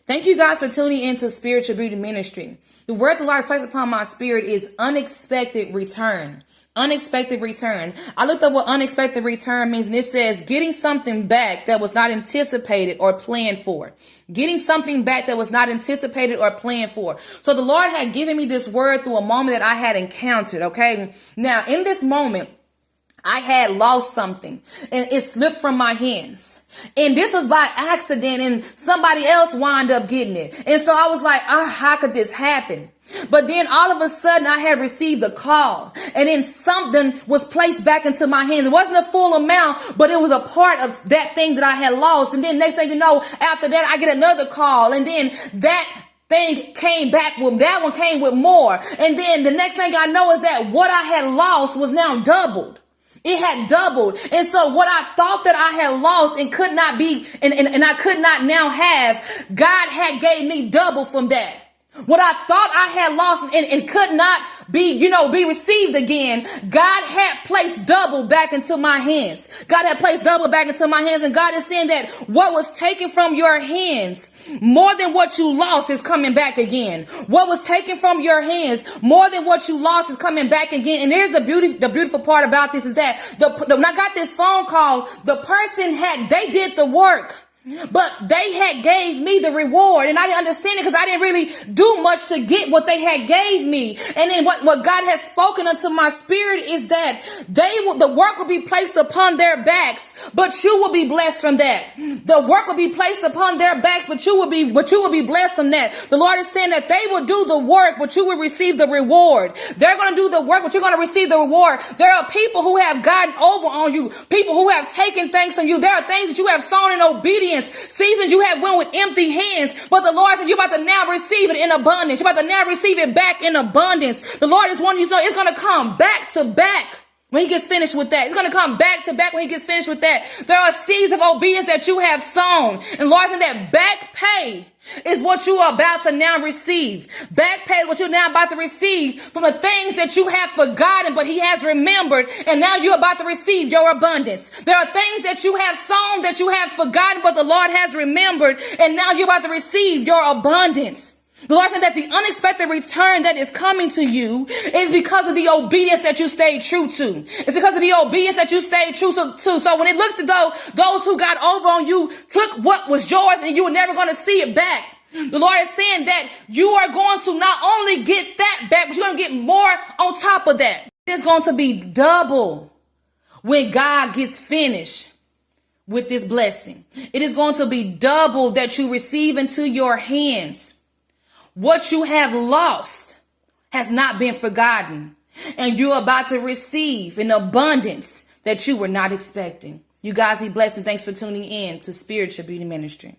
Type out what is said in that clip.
Thank you guys for tuning into Spiritual Beauty Ministry. The word the Lord has placed upon my spirit is unexpected return. Unexpected return. I looked up what unexpected return means, and it says getting something back that was not anticipated or planned for. Getting something back that was not anticipated or planned for. So the Lord had given me this word through a moment that I had encountered, okay? Now, in this moment, I had lost something and it slipped from my hands. And this was by accident and somebody else wound up getting it. And so I was like, how could this happen? But then all of a sudden I had received a call and then something was placed back into my hands. It wasn't a full amount, but it was a part of that thing that I had lost. And then next thing you know, after that, I get another call and then that thing came back with that one came with more. And then the next thing I know is that what I had lost was now doubled. It had doubled. And so what I thought that I had lost and could not be, and I could not now have, God had gave me double from that. What I thought I had lost and could not be received again, God had placed double back into my hands. God had placed double back into my hands. And God is saying that what was taken from your hands, more than what you lost, is coming back again. What was taken from your hands, more than what you lost, is coming back again. And there's the beautiful part about this is that when I got this phone call, the person they did the work. But they had gave me the reward, and I didn't understand it because I didn't really do much to get what they had gave me. And then what God has spoken unto my spirit is that the work will be placed upon their backs, but you will be blessed from that. The work will be placed upon their backs, but you will be blessed from that. The Lord is saying that they will do the work, but you will receive the reward. They're going to do the work, but you're going to receive the reward. There are people who have gotten over on you, people who have taken things from you. There are things that you have sown in obedience. Seasons you have went with empty hands, but the Lord said you're about to now receive it in abundance. You're about to now receive it back in abundance. The Lord is wanting you to know it's going to come back to back when he gets finished with that. It's going to come back to back when he gets finished with that. There are seeds of obedience that you have sown, and the Lord said that back pay is what you are about to now receive. Back pay is what you're now about to receive from the things that you have forgotten, but he has remembered, and now you're about to receive your abundance. There are things that you have sown that you have forgotten, but the Lord has remembered, and now you're about to receive your abundance. The Lord said that the unexpected return that is coming to you is because of the obedience that you stayed true to. It's because of the obedience that you stayed true to. So when it looked as though those who got over on you took what was yours and you were never going to see it back, the Lord is saying that you are going to not only get that back, but you're going to get more on top of that. It's going to be double when God gets finished with this blessing. It is going to be double that you receive into your hands. What you have lost has not been forgotten, and you're about to receive an abundance that you were not expecting. You guys be blessed, and thanks for tuning in to Spiritual Beauty Ministry.